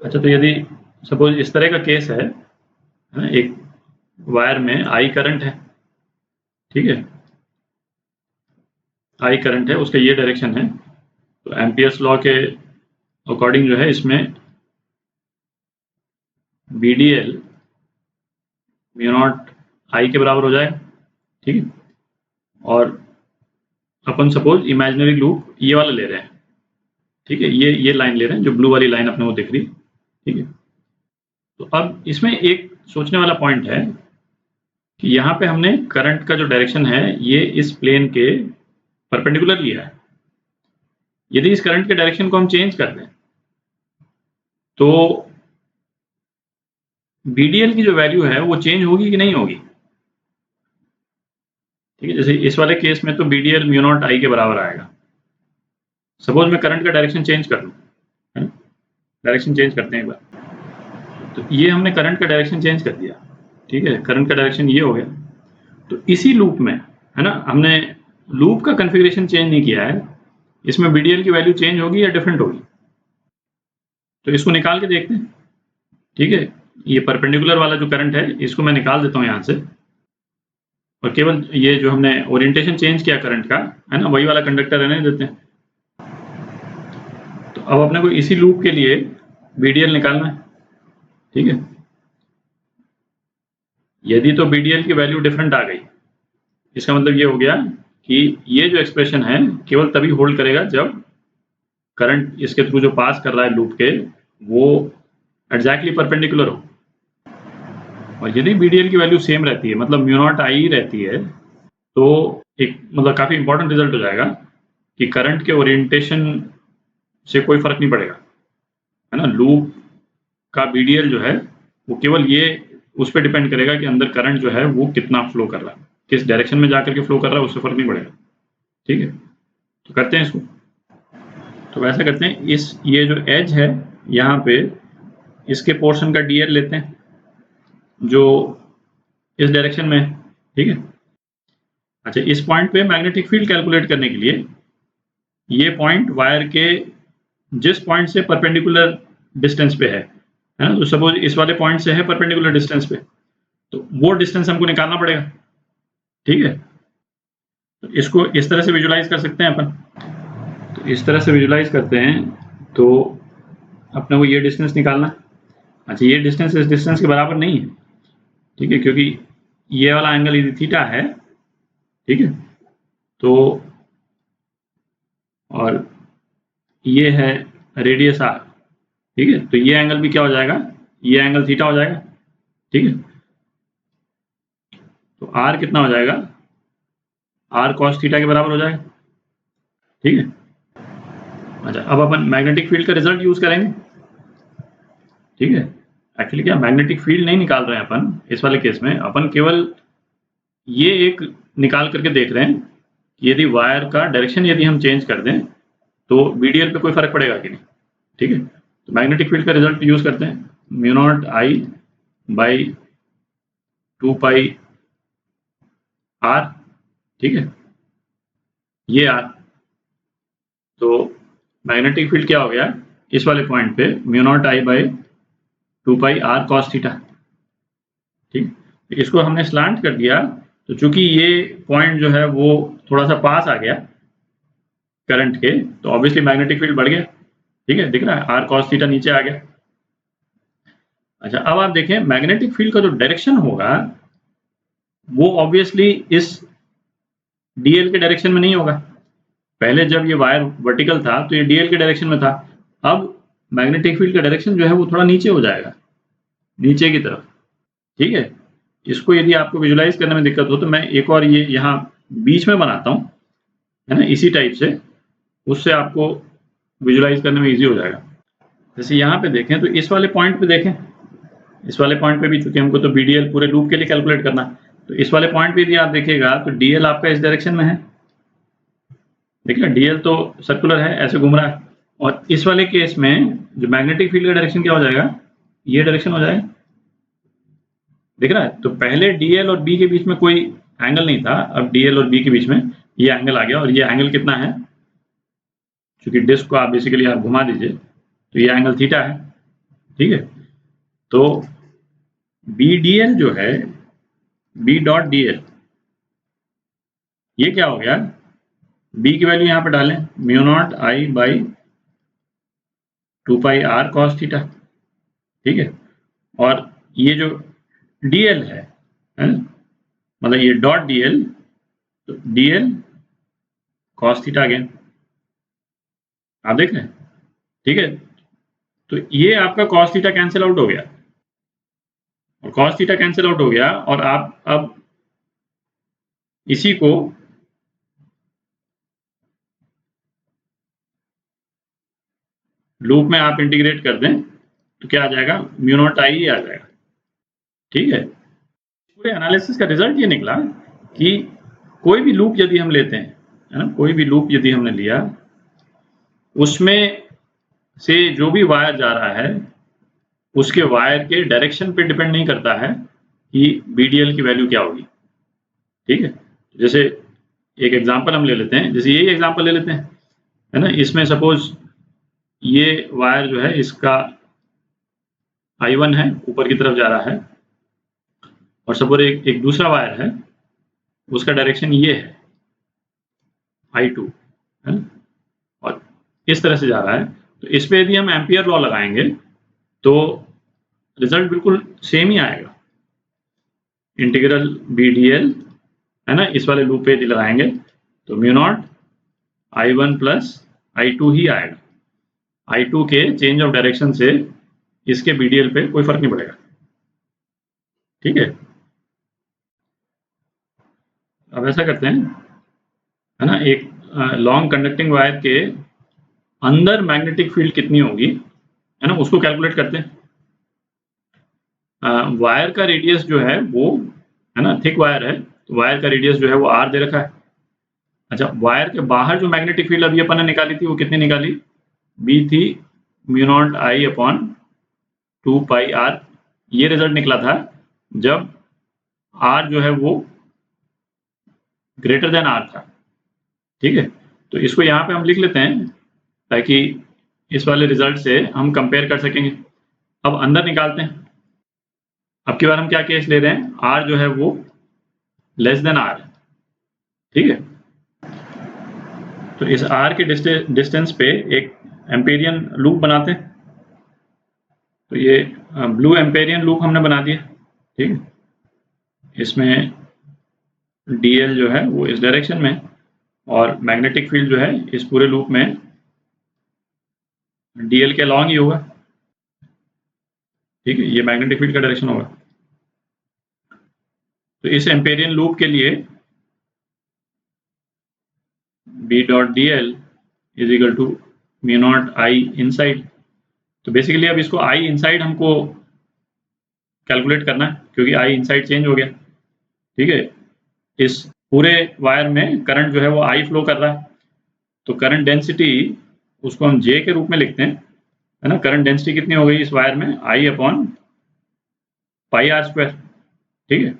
अच्छा, तो यदि सपोज इस तरह का केस है ना, एक वायर में आई करंट है, ठीक है, आई करंट है, उसका ये डायरेक्शन है, तो एम्पियर्स लॉ के अकॉर्डिंग जो है इसमें BDL म्यू नॉट आई के बराबर हो जाएगा, ठीक है। और अपन सपोज इमेजिनरी लूप ये वाला ले रहे हैं, ठीक है, ये लाइन ले रहे हैं, जो ब्लू वाली लाइन अपने को दिख रही, ठीक है। तो अब इसमें एक सोचने वाला पॉइंट है कि यहाँ पे हमने करंट का जो डायरेक्शन है ये इस प्लेन के परपेंडिकुलर लिया है। यदि इस करंट के डायरेक्शन को हम चेंज कर दें तो BDL की जो वैल्यू है वो चेंज होगी कि नहीं होगी, ठीक है। जैसे इस वाले केस में तो BDL म्यू नॉट आई के बराबर आएगा। सपोज मैं करंट का डायरेक्शन चेंज कर दूं, है ना, डायरेक्शन चेंज करते हैं एक बार। तो ये हमने करंट का डायरेक्शन चेंज कर दिया, ठीक है, करंट का डायरेक्शन ये हो गया। तो इसी लूप में, है ना, हमने लूप का कॉन्फ़िगरेशन चेंज नहीं किया है, इसमें BDL की वैल्यू चेंज होगी या डिफरेंट होगी, तो इसको निकाल के देखते हैं, ठीक है। ये परपेंडिकुलर वाला जो करंट है इसको मैं निकाल देता हूँ यहाँ से, और केवल ये जो हमने ओरिएंटेशन चेंज किया करंट का, है ना, वही वाला कंडक्टर रहने देते हैं। तो अब अपने को इसी लूप के लिए BDL निकालना है, ठीक है। यदि तो BDL की वैल्यू डिफरेंट आ गई, इसका मतलब ये हो गया कि ये जो एक्सप्रेशन है केवल तभी होल्ड करेगा जब करंट इसके थ्रू जो पास कर रहा है लूप के वो एग्जैक्टली परपेंडिकुलर हो। और यदि BDL की वैल्यू सेम रहती है, मतलब म्यू नॉट आई रहती है, तो एक मतलब काफ़ी इंपॉर्टेंट रिजल्ट हो जाएगा कि करंट के ओरिएंटेशन से कोई फर्क नहीं पड़ेगा, है ना। लूप का BDL जो है वो केवल ये उस पर डिपेंड करेगा कि अंदर करंट जो है वो कितना फ्लो कर रहा है, किस डायरेक्शन में जाकर के फ्लो कर रहा है, उससे फर्क नहीं पड़ेगा, ठीक है। तो करते हैं इसको। तो वैसा करते हैं, इस ये जो एज है यहाँ पे इसके पोर्शन का DL लेते हैं जो इस डायरेक्शन में है, ठीक है। अच्छा, इस पॉइंट पे मैग्नेटिक फील्ड कैलकुलेट करने के लिए ये पॉइंट वायर के जिस पॉइंट से परपेंडिकुलर डिस्टेंस पे है ना, तो सपोज इस वाले पॉइंट से है परपेंडिकुलर डिस्टेंस पे, तो वो डिस्टेंस हमको निकालना पड़ेगा, ठीक है। तो इसको इस तरह से विजुलाइज कर सकते हैं अपन। तो इस तरह से विजुलाइज करते हैं तो अपने को ये डिस्टेंस निकालना। अच्छा, ये डिस्टेंस इस डिस्टेंस के बराबर नहीं है, ठीक है, क्योंकि ये वाला एंगल यदि थीटा है, ठीक है, तो और ये है रेडियस r, ठीक है, तो ये एंगल भी क्या हो जाएगा, ये एंगल थीटा हो जाएगा, ठीक है। तो r कितना हो जाएगा, r cos थीटा के बराबर हो जाएगा, ठीक है। अच्छा, अब अपन मैग्नेटिक फील्ड का रिजल्ट यूज करेंगे, ठीक है। एक्चुअली क्या मैग्नेटिक फील्ड नहीं निकाल रहे हैं अपन इस वाले केस में, अपन केवल ये एक निकाल करके देख रहे हैं कि यदि वायर का डायरेक्शन यदि हम चेंज कर दें तो BDL पे कोई फर्क पड़ेगा कि नहीं, ठीक है। तो मैग्नेटिक फील्ड का रिजल्ट यूज करते हैं, mu naught I by 2 pi r, ठीक है, ये r। तो मैग्नेटिक फील्ड क्या हो गया इस वाले पॉइंट पे, mu naught I by 2 pi r cos theta, ठीक। इसको हमने स्लांट कर दिया, तो चूंकि ये पॉइंट जो है वो थोड़ा सा पास आ गया करंट के, तो ऑब्वियसली मैग्नेटिक फील्ड बढ़ गया, ठीक है, दिख रहा है, r cos थीटा नीचे आ गया। अच्छा, अब आप देखें मैग्नेटिक फील्ड का जो डायरेक्शन होगा वो ऑब्वियसली इस DL के डायरेक्शन में नहीं होगा। पहले जब ये वायर वर्टिकल था तो ये DL के डायरेक्शन में था, अब मैग्नेटिक फील्ड का डायरेक्शन जो है वो थोड़ा नीचे हो जाएगा, नीचे की तरफ, ठीक है। इसको यदि आपको विजुलाइज करने में दिक्कत हो तो मैं एक और ये यहाँ बीच में बनाता हूँ, है ना, इसी टाइप से, उससे आपको विजुलाइज करने में इजी हो जाएगा। जैसे यहाँ पे देखें तो इस वाले पॉइंट पे देखें, इस वाले पॉइंट पे भी चूंकि हमको तो BDL पूरे लूप के लिए कैलकुलेट करना है, तो इस वाले पॉइंट पे यदि आप देखिएगा तो DL आपका इस डायरेक्शन में है, देखिए DL तो सर्कुलर है, ऐसे घूम रहा है। और इस वाले केस में जो मैग्नेटिक फील्ड का डायरेक्शन क्या हो जाएगा, ये डायरेक्शन हो जाएगा, दिख रहा है। तो पहले DL और B के बीच में कोई एंगल नहीं था, अब DL और B के बीच में ये एंगल आ गया, और ये एंगल कितना है, चूंकि डिस्क को आप बेसिकली आप घुमा दीजिए तो ये एंगल थीटा है, ठीक है, तो बी डी एल जो है, बी डॉट डी एल, ये क्या हो गया, बी की वैल्यू यहाँ पे डालें mu naught I by 2 pi r cos theta, ठीक है, और ये जो डी एल है मतलब ये डॉट डी एल, तो D L cos theta again, आप देख रहे हैं, ठीक है, तो ये आपका कॉस थीटा कैंसिल आउट हो गया, और कॉस थीटा कैंसिल आउट हो गया, और आप अब इसी को लूप में आप इंटीग्रेट कर दें तो क्या आ जाएगा, म्यू नॉट आई आ जाएगा, ठीक है। पूरे एनालिसिस का रिजल्ट ये निकला कि कोई भी लूप यदि हम लेते हैं, है ना, कोई भी लूप यदि हमने लिया, उसमें से जो भी वायर जा रहा है उसके वायर के डायरेक्शन पे डिपेंड नहीं करता है कि BDL की वैल्यू क्या होगी, ठीक है। जैसे एक एग्जांपल हम ले लेते हैं, जैसे यही एग्जांपल ले लेते हैं, है ना, इसमें सपोज ये वायर जो है इसका I1 है, ऊपर की तरफ जा रहा है, और सपोज एक दूसरा वायर है, उसका डायरेक्शन ये है I2, है ना, और इस तरह से जा रहा है, तो इस पे यदि हम एम्पियर लॉ लगाएंगे तो रिजल्ट बिल्कुल सेम ही आएगा, इंटीग्रल BDL, है ना, इस वाले लूप पे यदि लगाएंगे तो mu not I1 plus I2 ही आएगा, I2 के चेंज ऑफ डायरेक्शन से इसके BDL पे कोई फर्क नहीं पड़ेगा, ठीक है। अब ऐसा करते हैं, है ना, एक लॉन्ग कंडक्टिंग वायर के अंदर मैग्नेटिक फील्ड कितनी होगी, है ना, उसको कैलकुलेट करते हैं। वायर का रेडियस जो है वो, है ना, थिक वायर है, तो वायर का रेडियस जो है वो r दे रखा है। अच्छा, वायर के बाहर जो मैग्नेटिक फील्ड अभी अपन ने निकाली थी वो कितनी निकाली, b थी म्यू नॉट आई अपॉन 2 पाई r, ये रिजल्ट निकला था जब r जो है वो ग्रेटर देन r था, ठीक है। तो इसको यहाँ पे हम लिख लेते हैं ताकि इस वाले रिजल्ट से हम कंपेयर कर सकेंगे। अब अंदर निकालते हैं, अब की बार हम क्या केस ले रहे हैं, r जो है वो लेस देन r, ठीक है। तो इस r के डिस्टेंस पे एक एम्पेरियन लूप बनाते हैं, तो ये ब्लू एम्पेरियन लूप हमने बना दिया, ठीक है। इसमें dl जो है वो इस डायरेक्शन में, और मैग्नेटिक फील्ड जो है इस पूरे लूप में dl के अलॉन्ग ही होगा, ठीक है, ये मैग्नेटिक फील्ड का डायरेक्शन होगा। तो इस एम्पेरियन लूप के लिए b dot dl is equal to mu naught I inside, तो बेसिकली अब इसको आई इनसाइड हमको कैलकुलेट करना है क्योंकि आई इनसाइड चेंज हो गया, ठीक है। इस पूरे वायर में करंट जो है वो आई फ्लो कर रहा है, तो करंट डेंसिटी उसको हम J के रूप में लिखते हैं, है ना। करंट डेंसिटी कितनी हो गई इस वायर में, I upon pi are square, ठीक है।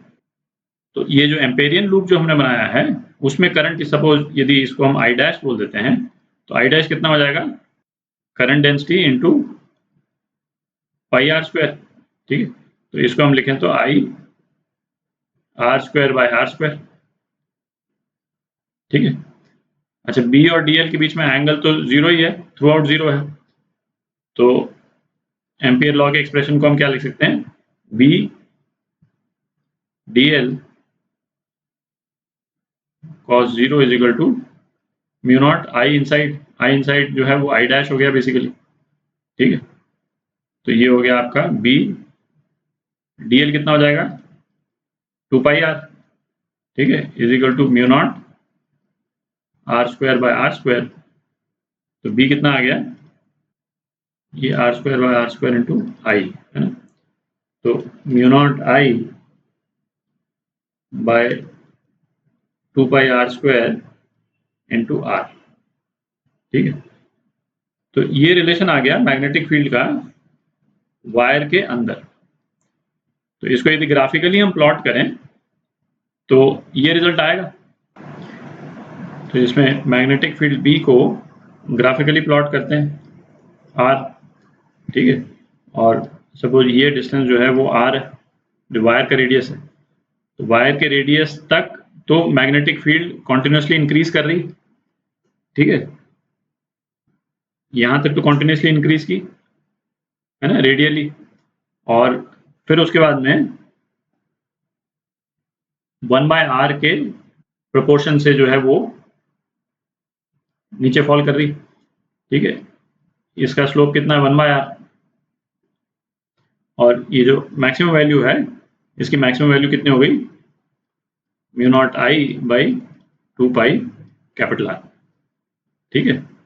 तो ये जो एम्पेरियन लूप जो हमने बनाया है उसमें करंट, सपोज यदि इसको हम I डैश बोल देते हैं, तो I डैश कितना हो जाएगा, current density into pi are square, ठीक है। तो इसको हम लिखें तो I r square by are square, ठीक है। अच्छा, B और DL के बीच में एंगल तो जीरो ही है, थ्रू आउट जीरो है, तो एम्पियर लॉ के एक्सप्रेशन को हम क्या लिख सकते हैं, B DL cos 0 is equal to mu naught I inside जो है वो I डैश हो गया बेसिकली, ठीक है। तो ये हो गया आपका B DL कितना हो जाएगा 2 पाई r, ठीक है, is equal to mu naught R square by are square, तो B कितना आ गया, ये R square by are square into I, है ना, तो mu naught I by 2 pi are square into R, ठीक है। तो ये रिलेशन आ गया मैग्नेटिक फील्ड का वायर के अंदर। तो इसको यदि ग्राफिकली हम प्लॉट करें तो ये रिजल्ट आएगा। तो इसमें मैग्नेटिक फील्ड B को ग्राफिकली प्लॉट करते हैं R, ठीक है। और सपोज ये डिस्टेंस जो है वो r जो वायर का रेडियस है, तो वायर के रेडियस तक तो मैग्नेटिक फील्ड कॉन्टिन्यूसली इंक्रीज कर रही, ठीक है, यहां तक तो कॉन्टिन्यूसली इंक्रीज की है ना रेडियली, और फिर उसके बाद में 1/r के प्रोपोर्शन से जो है वो नीचे फॉल कर रही, ठीक है, इसका स्लोप कितना है 1/r, और ये जो मैक्सिमम वैल्यू है इसकी मैक्सिमम वैल्यू कितनी हो गई μ0I/2π R, ठीक है।